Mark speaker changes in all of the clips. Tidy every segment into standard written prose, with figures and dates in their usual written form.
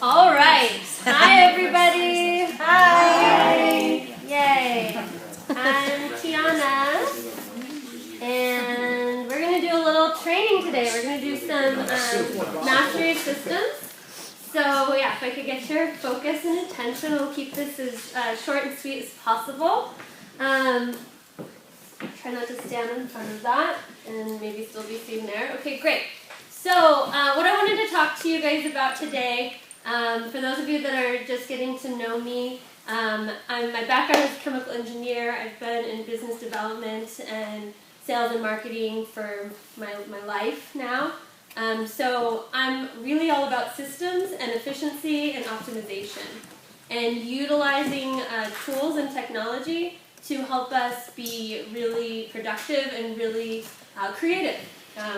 Speaker 1: All right. Hi, everybody. Hi. Yay. I'm Kiana, and we're going to do a little training today. We're going to do some mastery systems. So, yeah, if I could get your focus and attention, we'll keep this as short and sweet as possible. Try not to stand in front of that and maybe still be seen there. Okay, great. So, what I wanted to talk to you guys about today, for those of you that are just getting to know me, my background is a chemical engineer. I've been in business development and sales and marketing for my life now. So I'm really all about systems and efficiency and optimization and utilizing tools and technology to help us be really productive and really creative.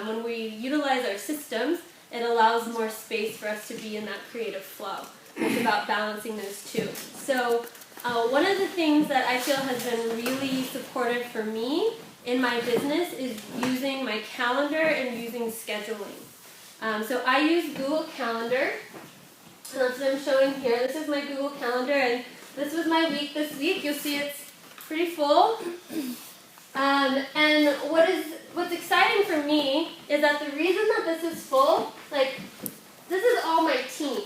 Speaker 1: When we utilize our systems, it allows more space for us to be in that creative flow. It's about balancing those two. So one of the things that I feel has been really supportive for me in my business is using my calendar and using scheduling. So I use Google Calendar. And that's what I'm showing here. This is my Google Calendar, and this was my week this week. You'll see it's pretty full. And what's exciting for me is that the reason that this is full, like, this is all my team.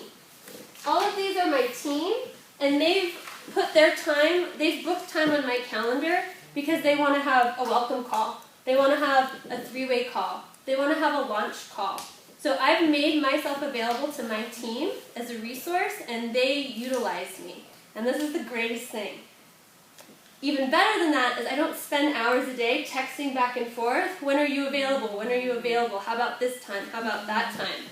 Speaker 1: All of these are my team, and they've put their time, they've booked time on my calendar because they want to have a welcome call. They want to have a three-way call. They want to have a launch call. So I've made myself available to my team as a resource, and they utilize me. And this is the greatest thing. Even better than that is I don't spend hours a day texting back and forth. When are you available? When are you available? How about this time? How about that time?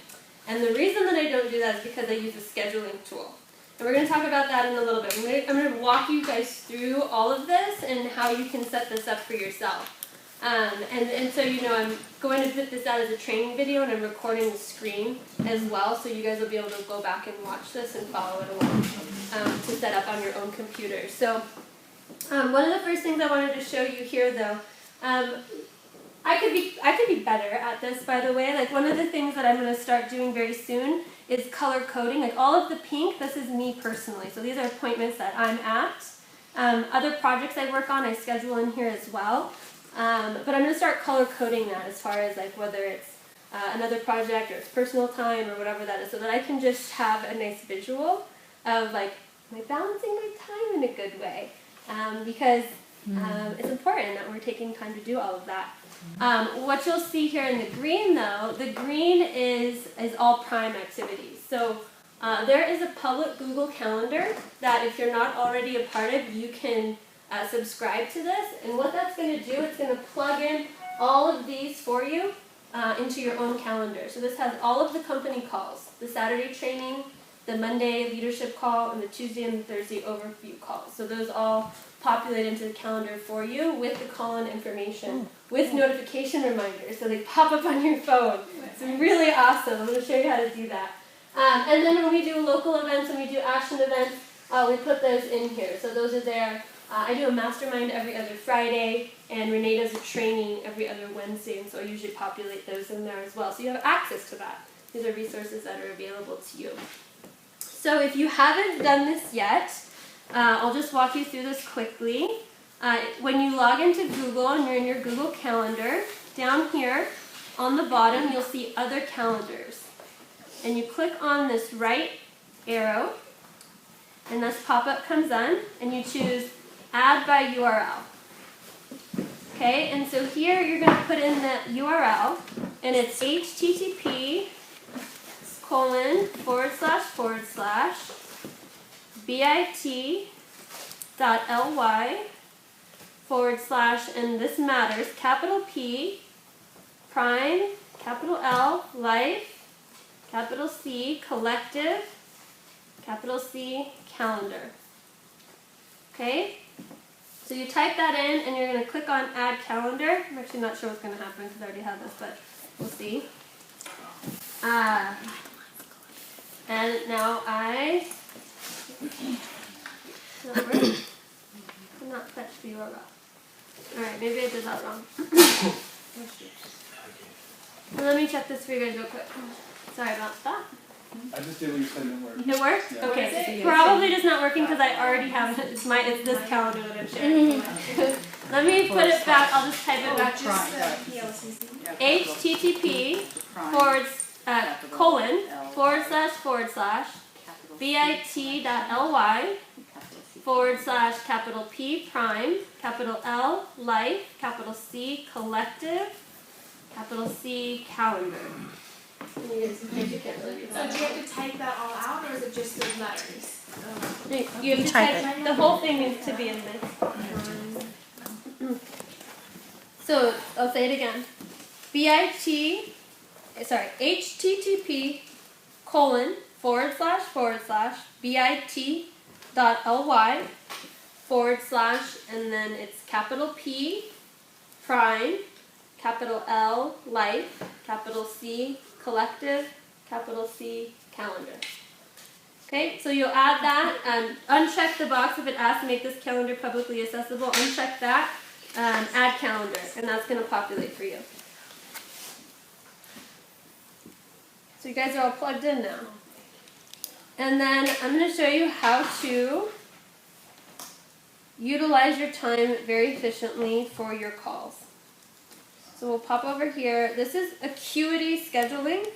Speaker 1: And the reason that I don't do that is because I use a scheduling tool. And we're going to talk about that in a little bit. I'm going to walk you guys through all of this and how you can set this up for yourself. And so, you know, I'm going to put this out as a training video, and I'm recording the screen as well, so you guys will be able to go back and watch this and follow it along to set up on your own computer. So one of the first things I wanted to show you here, though, I could be better at this, by the way. Like, one of the things that I'm going to start doing very soon is color coding. Like, all of the pink, this is me personally. So these are appointments that I'm at. Other projects I work on, I schedule in here as well. But I'm going to start color coding that as far as, like, whether it's another project or it's personal time or whatever that is, so that I can just have a nice visual of, like, am I balancing my time in a good way? Because it's important that we're taking time to do all of that. What you'll see here in the green, though, the green is all Prime activities. So there is a public Google Calendar that if you're not already a part of, you can subscribe to this. And what that's going to do, it's going to plug in all of these for you into your own calendar. So this has all of the company calls, the Saturday training, the Monday leadership call, and the Tuesday and the Thursday overview calls. So those all populate into the calendar for you with the call-in information, with notification reminders, so they pop up on your phone. It's really awesome. I'm going to show you how to do that. And then when we do local events, when we do Ashton events, we put those in here. So those are there. I do a mastermind every other Friday, and Renee does a training every other Wednesday, and so I usually populate those in there as well. So you have access to that. These are resources that are available to you. So if you haven't done this yet, I'll just walk you through this quickly. When you log into Google and you're in your Google Calendar, down here on the bottom you'll see Other Calendars. And you click on this right arrow, and this pop-up comes on, and you choose Add by URL. Okay, and so here you're going to put in the URL, and it's http://bit.ly/ and this matters, capital P, Prime, capital L, Life, capital C, Collective, capital C, Calendar. Okay? So you type that in, and you're going to click on Add Calendar. I'm actually not sure what's going to happen because I already have this, but we'll see. And now I cannot fetch the URL. Alright, maybe I did that wrong. Let me check this for you guys real quick. Sorry about that.
Speaker 2: I just did what you said and it worked.
Speaker 1: It worked?
Speaker 2: Yeah.
Speaker 1: Okay. Probably just not working because I already have it. It's this calendar that I'm sharing. Let me put it back. I'll just type it back. http://bit.ly/P prime, capital L, life, capital C, collective, capital C, calendar.
Speaker 3: So do you have to type that all out, or is it just the letters?
Speaker 1: You have to type the whole thing needs to be in this. So I'll say it again. http://bit.ly/ and then it's capital P prime, capital L life, capital C collective, capital C calendar. Okay, so you'll add that and uncheck the box if it asks to make this calendar publicly accessible. Uncheck that, add calendar, and that's going to populate for you. So you guys are all plugged in now. And then I'm going to show you how to utilize your time very efficiently for your calls. So we'll pop over here. This is Acuity scheduling.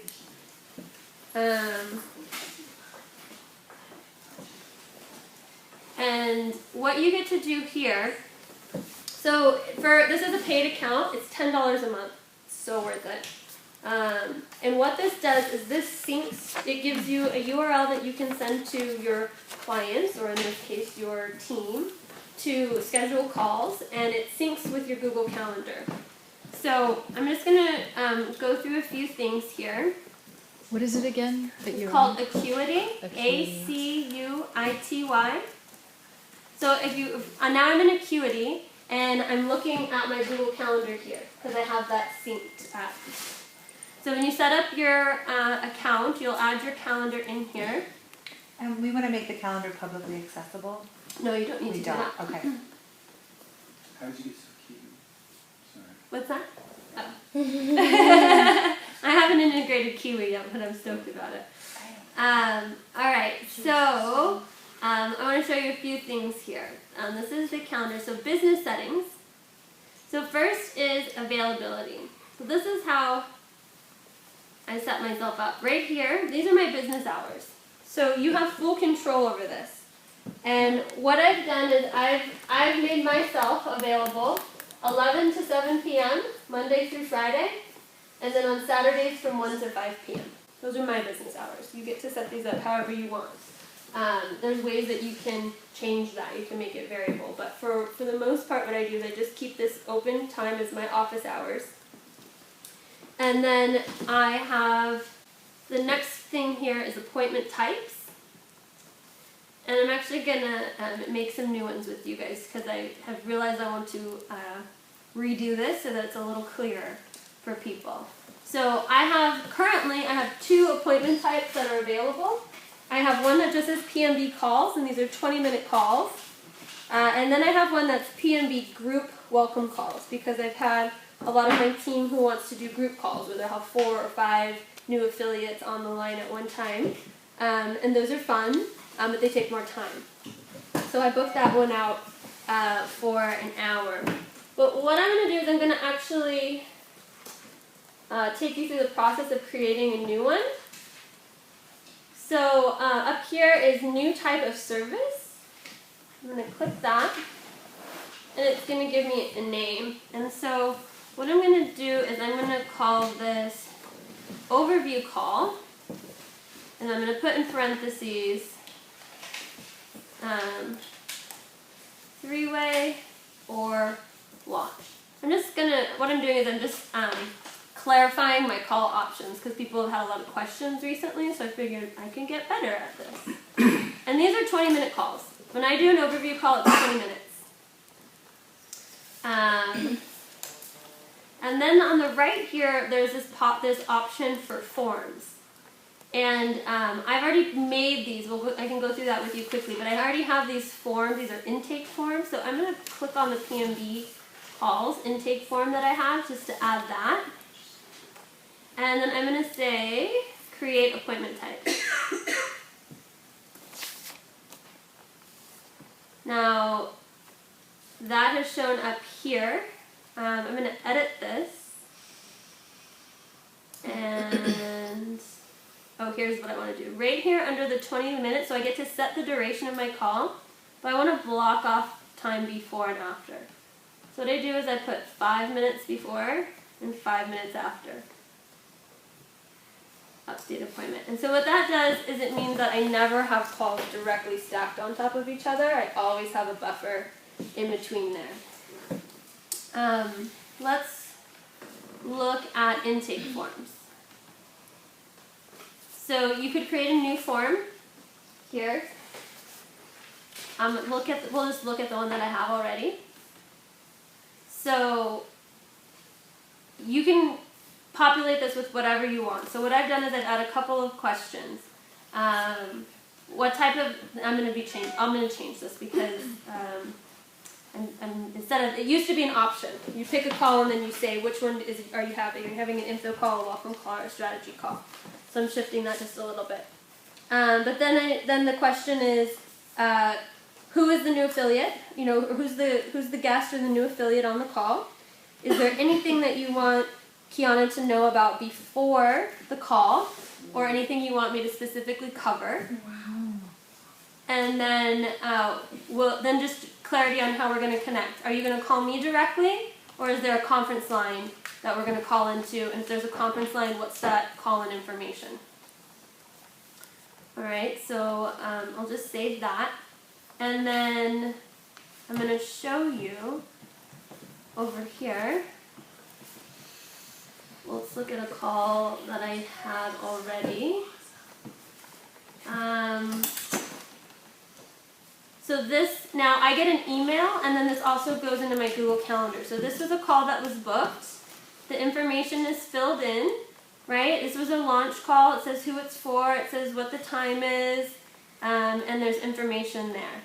Speaker 1: And what you get to do here, so this is a paid account, it's $10 a month, so worth it. And what this does is this syncs, it gives you a URL that you can send to your clients, or in this case your team, to schedule calls, and it syncs with your Google Calendar. So I'm just going to go through a few things here.
Speaker 4: What is it again?
Speaker 1: It's called Acuity, ACUITY. So now I'm in Acuity, and I'm looking at my Google Calendar here, because I have that synced up. So when you set up your account, you'll add your calendar in here.
Speaker 5: And we want to make the calendar publicly accessible?
Speaker 1: No, you don't need to do that.
Speaker 5: Okay.
Speaker 2: How did you get so cute? Sorry.
Speaker 1: What's that? Oh. I haven't integrated Kiwi yet, but I'm stoked about it. Alright, so I want to show you a few things here. This is the calendar. So business settings. So first is availability. So this is how I set myself up. Right here, these are my business hours. So you have full control over this. And what I've done is I've made myself available 11 to 7 p.m. Monday through Friday, and then on Saturdays from 1 to 5 p.m. Those are my business hours. You get to set these up however you want. There's ways that you can change that. You can make it variable. But for the most part, what I do is I just keep this open time as my office hours. And then I have the next thing here is appointment types. And I'm actually going to make some new ones with you guys because I have realized I want to redo this so that it's a little clearer for people. So currently I have 2 appointment types that are available. I have one that just says PMB calls, and these are 20-minute calls. And then I have one that's PMB group welcome calls, because I've had a lot of my team who wants to do group calls where they'll have 4 or 5 new affiliates on the line at one time. And those are fun, but they take more time. So I booked that one out for an hour. But what I'm going to do is I'm going to actually take you through the process of creating a new one. So up here is new type of service. I'm going to click that, and it's going to give me a name. And so what I'm going to do is I'm going to call this overview call, and I'm going to put in parentheses 3-way or launch. What I'm doing is I'm just clarifying my call options because people have had a lot of questions recently, so I figured I can get better at this. And these are 20-minute calls. When I do an overview call, it's 20 minutes. And then on the right here, there's this option for forms. And I've already made these. I can go through that with you quickly, but I already have these forms. These are intake forms. So I'm going to click on the PMB calls intake form that I have just to add that. And then I'm going to say create appointment type. Now, that has shown up here. I'm going to edit this. And, oh, here's what I want to do. Right here under the 20 minutes, so I get to set the duration of my call, but I want to block off time before and after. So what I do is I put 5 minutes before and 5 minutes after. Update appointment. And so what that does is it means that I never have calls directly stacked on top of each other. I always have a buffer in between there. Let's look at intake forms. So you could create a new form here. We'll just look at the one that I have already. So you can populate this with whatever you want. So what I've done is I've added a couple of questions. What type of I'm going to change this because instead of it used to be an option. You pick a call and then you say which one are you having? Are you having an info call, a welcome call, or a strategy call? So I'm shifting that just a little bit. But then the question is who is the new affiliate? You know, who's the guest or the new affiliate on the call? Is there anything that you want Kiana to know about before the call, or anything you want me to specifically cover?
Speaker 4: Wow.
Speaker 1: And then then just clarity on how we're going to connect. Are you going to call me directly, or is there a conference line that we're going to call into? And if there's a conference line, what's that call-in information? All right, so I'll just save that. And then I'm going to show you over here. Let's look at a call that I had already. So this, now I get an email, and then this also goes into my Google Calendar. So this was a call that was booked. The information is filled in, right? This was a launch call. It says who it's for. It says what the time is, and there's information there.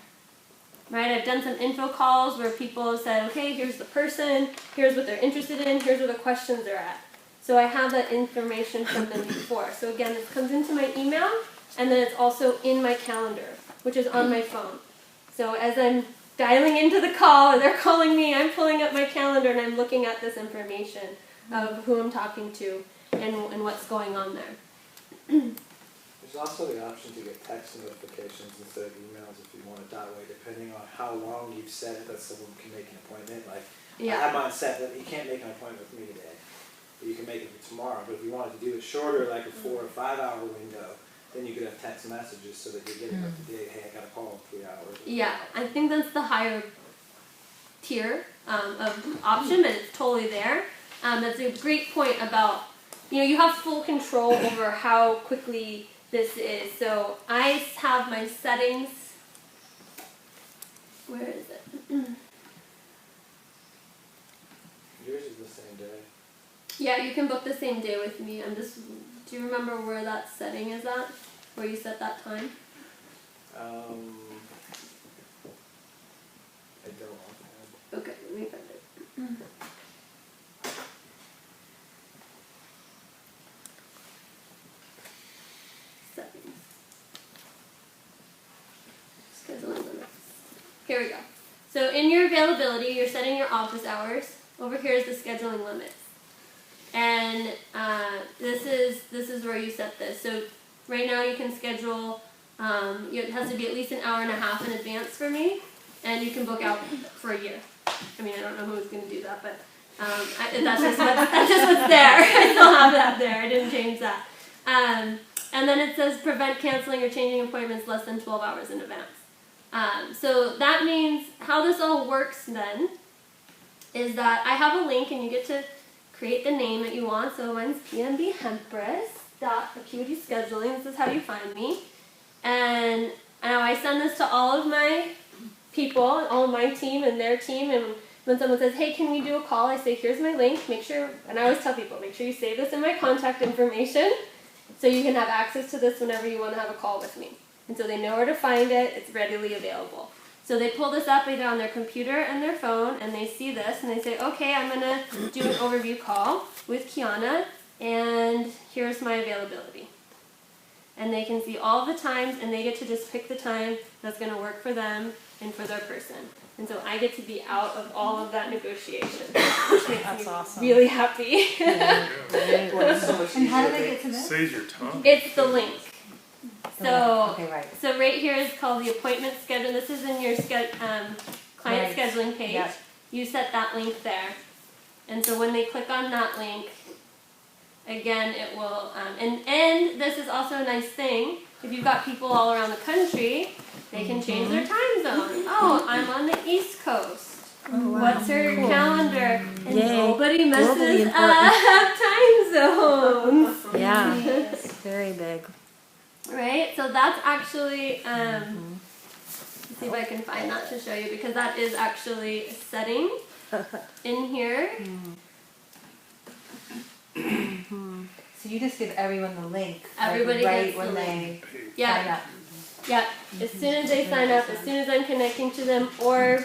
Speaker 1: Right? I've done some info calls where people have said, okay, here's the person, here's what they're interested in, here's what the questions they're at. So I have that information from them before. So again, this comes into my email, and then it's also in my calendar, which is on my phone. So as I'm dialing into the call, or they're calling me, I'm pulling up my calendar and I'm looking at this information of who I'm talking to and what's going on there.
Speaker 6: There's also the option to get text notifications instead of emails if you want it that way, depending on how long you've set it that someone can make an appointment. Like,
Speaker 1: Yeah.
Speaker 6: I have mine set that you can't make an appointment with me today, but you can make it for tomorrow. But if you wanted to do it shorter, like a 4 or 5 hour window, then you could have text messages so that you're getting up to date. Hey, I got a call in 3 hours.
Speaker 1: Yeah, I think that's the higher tier of option, but it's totally there. That's a great point about, you have full control over how quickly this is. So I have my settings. Where is it?
Speaker 6: Yours is the same day.
Speaker 1: Yeah, you can book the same day with me. Do you remember where that setting is at? Where you set that time?
Speaker 6: I don't offhand.
Speaker 1: Okay, let me find it. Settings. Scheduling limits. Here we go. So in your availability, you're setting your office hours. Over here is the scheduling limits. And this is where you set this. So right now you can schedule, it has to be at least an hour and a half in advance for me, and you can book out for a year. I mean, I don't know who's going to do that, but that's just what's there. I still have that there. I didn't change that. And then it says prevent canceling or changing appointments less than 12 hours in advance. So that means how this all works then is that I have a link, and you get to create the name that you want. So mine's PNBHempress.Acuity Scheduling. This is how you find me. And now I send this to all of my people, all of my team and their team. And when someone says, hey, can we do a call? I say, here's my link. Make sure, and I always tell people, make sure you save this in my contact information so you can have access to this whenever you want to have a call with me. And so they know where to find it. It's readily available. So they pull this up either on their computer and their phone, and they see this, and they say, okay, I'm going to do an overview call with Kiana, and here's my availability. and they can see all the times, and they get to just pick the time that's going to work for them and for their person. And so I get to be out of all of that negotiation, which makes
Speaker 4: That's
Speaker 1: me
Speaker 4: awesome.
Speaker 1: really happy.
Speaker 6: Well, it's so much
Speaker 5: And how do
Speaker 6: easier
Speaker 5: they
Speaker 6: to
Speaker 5: get to this?
Speaker 2: Saves your time.
Speaker 1: It's the link. So,
Speaker 5: Okay, right.
Speaker 1: so right here is called the appointment schedule. This is in your client
Speaker 5: Right.
Speaker 1: scheduling page.
Speaker 5: Yep.
Speaker 1: You set that link there. And so when they click on that link, again, it will, and this is also a nice thing. If you've got people all around the country, they can change their time zone. Oh, I'm on the East Coast. What's her calendar? And
Speaker 7: Yay.
Speaker 1: nobody
Speaker 7: Globally
Speaker 1: messes up time zones.
Speaker 7: Yeah, it's very big.
Speaker 1: Right? So that's actually, let's see if I can find that to show you, because that is actually a setting in here.
Speaker 5: So you just give everyone the link.
Speaker 1: Everybody
Speaker 5: right
Speaker 1: gets
Speaker 5: when
Speaker 1: the
Speaker 5: they
Speaker 1: Yeah.
Speaker 5: sign up.
Speaker 1: Yeah, as soon as they sign up, as soon as I'm connecting to them, or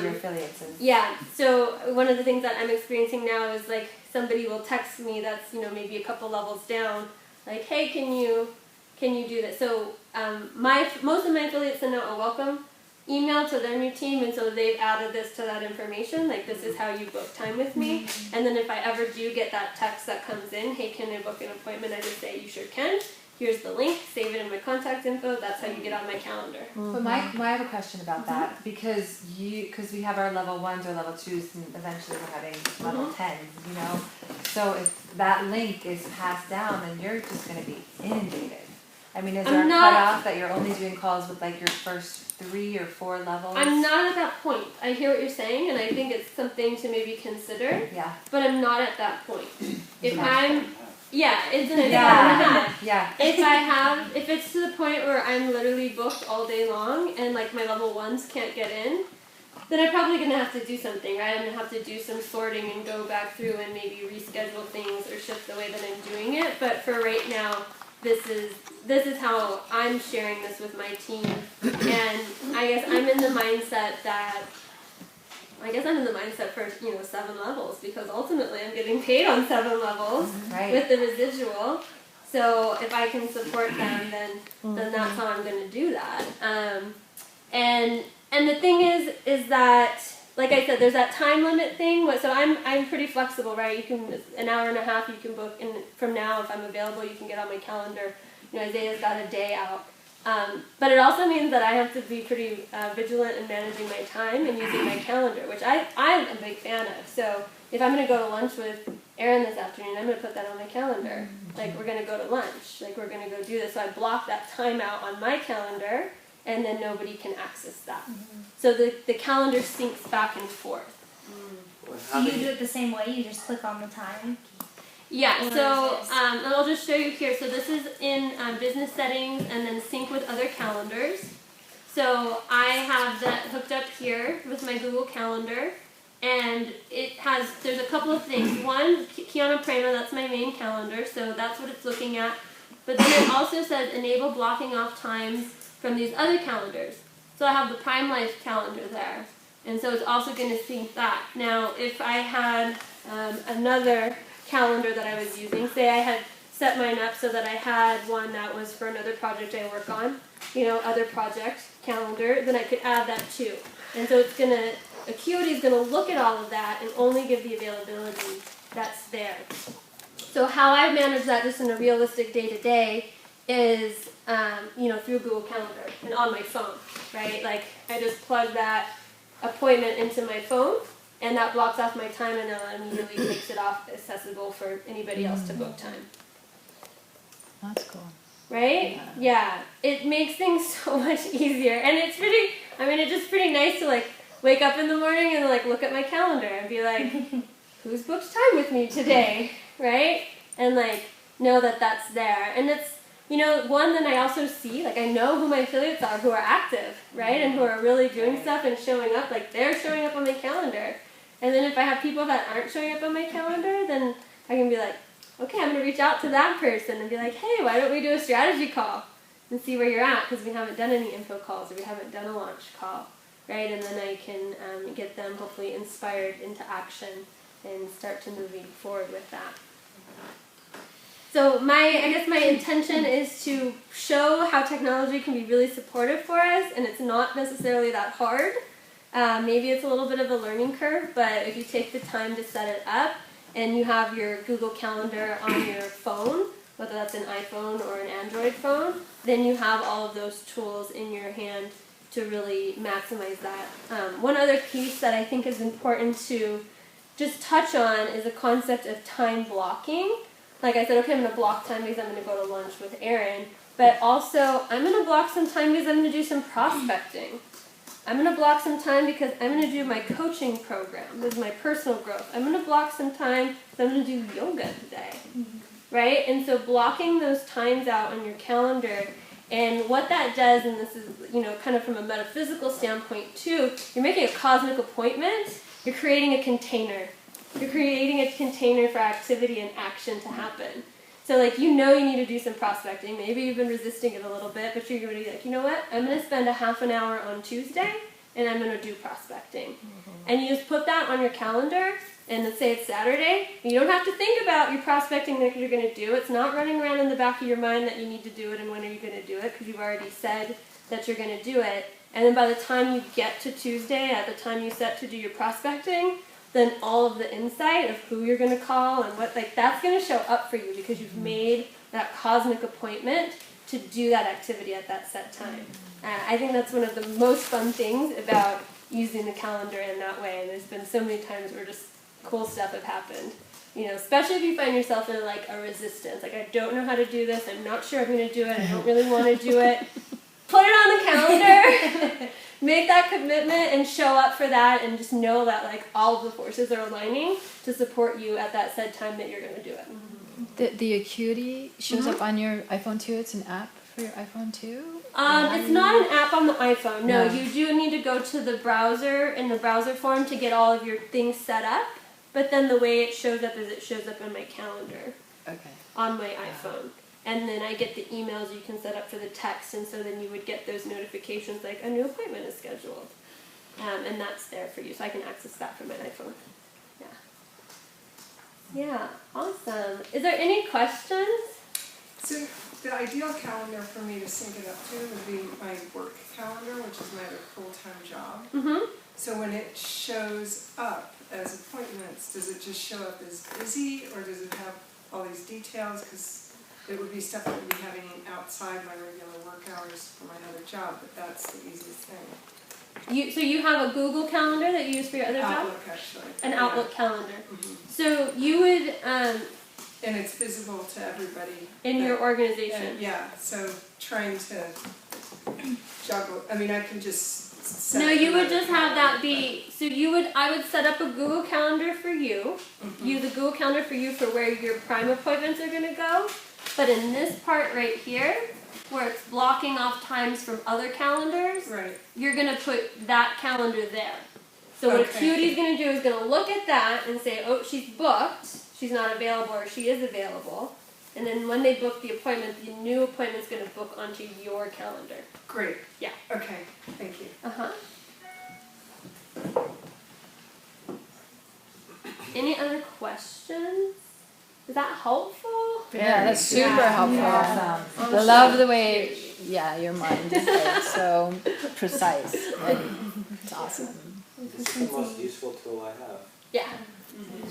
Speaker 5: Your affiliates. And
Speaker 1: yeah. So one of the things that I'm experiencing now is like somebody will text me that's maybe a couple levels down, like, hey, can you do this? So most of my affiliates send out a welcome email to their new team, and so they've added this to that information, like this is how you book time with me. And then if I ever do get that text that comes in, hey, can I book an appointment? I just say, you sure can. Here's the link, save it in my contact info, that's how you get on my calendar.
Speaker 5: But I have a question about that, because we have our level 1s or level 2s, and eventually we're having level 10s, So if that link is passed down, then you're just going to be inundated. I mean, is there a cutoff that you're only doing calls with like your first 3 or 4 levels?
Speaker 1: I'm not at that point. I hear what you're saying, and I think it's something to maybe consider,
Speaker 5: Yeah.
Speaker 1: but I'm not at that point. If
Speaker 2: Yeah.
Speaker 1: I'm, yeah, it's an hour
Speaker 5: Yeah.
Speaker 1: and a half.
Speaker 5: Yeah.
Speaker 1: If it's to the point where I'm literally booked all day long and like my level 1s can't get in, then I'm probably gonna have to do something, right? I'm gonna have to do some sorting and go back through and maybe reschedule things or shift the way that I'm doing it. But for right now, this is how I'm sharing this with my team, and I guess I'm in the mindset for 7 levels, because ultimately I'm getting paid on 7 levels
Speaker 5: Right.
Speaker 1: with the residual. So if I can support them, then that's how I'm going to do that. And the thing is that, like I said, there's that time limit thing. So I'm pretty flexible, right? You can an hour and a half you can book, and from now if I'm available, you can get on my calendar. Isaiah's got a day out. But it also means that I have to be pretty vigilant in managing my time and using my calendar, which I'm a big fan of. So if I'm going to go to lunch with Erin this afternoon, I'm going to put that on my calendar. Like, we're going to go to lunch. Like, we're going to go do this. So I block that time out on my calendar, and then nobody can access that. So the calendar syncs back and forth.
Speaker 3: So you do it the same way, you just click on the time?
Speaker 1: Yeah,
Speaker 3: Or
Speaker 1: so
Speaker 3: is this-
Speaker 1: and I'll just show you here. So this is in business settings, and then sync with other calendars. So I have that hooked up here with my Google Calendar, and there's a couple of things. One, Kiana Prema, that's my main calendar, so that's what it's looking at. But then it also says enable blocking off times from these other calendars. So I have the Prime Life calendar there, and so it's also going to sync that. Now, if I had another calendar that I was using, say I had set mine up so that I had one that was for another project I work on, other project calendar, then I could add that too. And so Acuity is going to look at all of that and only give the availability that's there. So how I manage that just in a realistic day-to-day is, through Google Calendar and on my phone, right? Like, I just plug that appointment into my phone, and that blocks off my time, and then immediately takes it off accessible for anybody else to book time.
Speaker 4: That's cool.
Speaker 1: Right? Yeah. It makes things so much easier. And it's just pretty nice to like wake up in the morning and like look at my calendar and be like, who's booked time with me today? Right? And like know that that's there. And it's, one that I also see, like I know who my affiliates are who are active, right? And who are really doing stuff and showing up, like they're showing up on my calendar. And then if I have people that aren't showing up on my calendar, then I can be like, okay, I'm going to reach out to that person and be like, hey, why don't we do a strategy call and see where you're at, because we haven't done any info calls or we haven't done a launch call, right? And then I can get them hopefully inspired into action and start to moving forward with that. So I guess my intention is to show how technology can be really supportive for us, and it's not necessarily that hard. Maybe it's a little bit of a learning curve, but if you take the time to set it up, and you have your Google Calendar on your phone, whether that's an iPhone or an Android phone, then you have all of those tools in your hand to really maximize that. One other piece that I think is important to just touch on is the concept of time blocking. Like I said, okay, I'm going to block time because I'm going to go to lunch with Erin, but also I'm going to block some time because I'm going to do some prospecting. I'm going to block some time because I'm going to do my coaching program. This is my personal growth. I'm going to block some time because I'm going to do yoga today. Right? And so blocking those times out on your calendar, and what that does, and this is, kind of from a metaphysical standpoint too, you're making a cosmic appointment, you're creating a container. You're creating a container for activity and action to happen. So you need to do some prospecting. Maybe you've been resisting it a little bit, but you're going to be like, you know what? I'm going to spend a half an hour on Tuesday, and I'm going to do prospecting. And you just put that on your calendar, and let's say it's Saturday. You don't have to think about your prospecting that you're going to do. It's not running around in the back of your mind that you need to do it and when are you going to do it, because you've already said that you're going to do it. And then by the time you get to Tuesday, at the time you set to do your prospecting, then all of the insight of who you're going to call and what, that's going to show up for you because you've made that cosmic appointment to do that activity at that set time. I think that's one of the most fun things about using the calendar in that way. And there's been so many times where just cool stuff have happened. Especially if you find yourself in a resistance. I don't know how to do this. I'm not sure I'm going to do it. I don't really want to do it. Put it on the calendar. Make that commitment and show up for that, and just know that all of the forces are aligning to support you at that said time that you're going to do it.
Speaker 4: The Acuity shows up on your iPhone too. It's an app for your iPhone too?
Speaker 1: It's not an app on the iPhone. No, you do need to go to the browser in the browser form to get all of your things set up. But then the way it shows up is it shows up in my calendar on my iPhone. And then I get the emails you can set up for the text, and so then you would get those notifications a new appointment is scheduled. And that's there for you, so I can access that from my iPhone. Yeah, awesome. Is there any questions?
Speaker 8: So the ideal calendar for me to sync it up to would be my work calendar, which is my other full-time job.
Speaker 1: Mm-hmm.
Speaker 8: So when it shows up as appointments, does it just show up as busy, or does it have all these details? Because it would be stuff I would be having outside my regular work hours for my other job, but that's the easiest thing.
Speaker 1: So you have a Google Calendar that you use for your other job?
Speaker 8: Outlook, actually.
Speaker 1: An Outlook calendar.
Speaker 8: Mm-hmm.
Speaker 1: So you would...
Speaker 8: and it's visible to everybody.
Speaker 1: In your organization.
Speaker 8: So trying to juggle, I can just set
Speaker 1: No, you would just have that be, I would set up a Google Calendar for you, use a Google Calendar for you for where your prime appointments are going to go, but in this part right here, where it's blocking off times from other calendars, you're going to put that calendar there. So what Acuity is going to do is going to look at that and say, oh, she's booked, she's not available, or she is available. And then when they book the appointment, the new appointment's going to book onto your calendar.
Speaker 8: Great.
Speaker 1: Yeah.
Speaker 8: Okay, thank you.
Speaker 1: Any other questions? Is that helpful?
Speaker 4: Yeah, that's super helpful.
Speaker 5: Awesome.
Speaker 4: I love the way, your mind is so precise. It's awesome.
Speaker 6: This is the most useful tool I have.
Speaker 1: Yeah.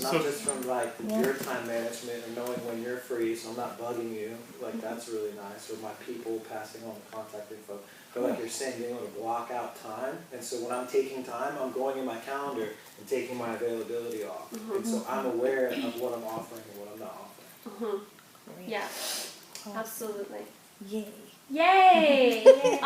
Speaker 6: Not just from your time management and knowing when you're free, so I'm not bugging you. That's really nice. Or my people passing on the contact info. But like you're saying, being able to block out time. And so when I'm taking time, I'm going in my calendar and taking my availability off. And so I'm aware of what I'm offering and what I'm not offering.
Speaker 1: Yeah. Absolutely.
Speaker 7: Yay.
Speaker 1: Yay!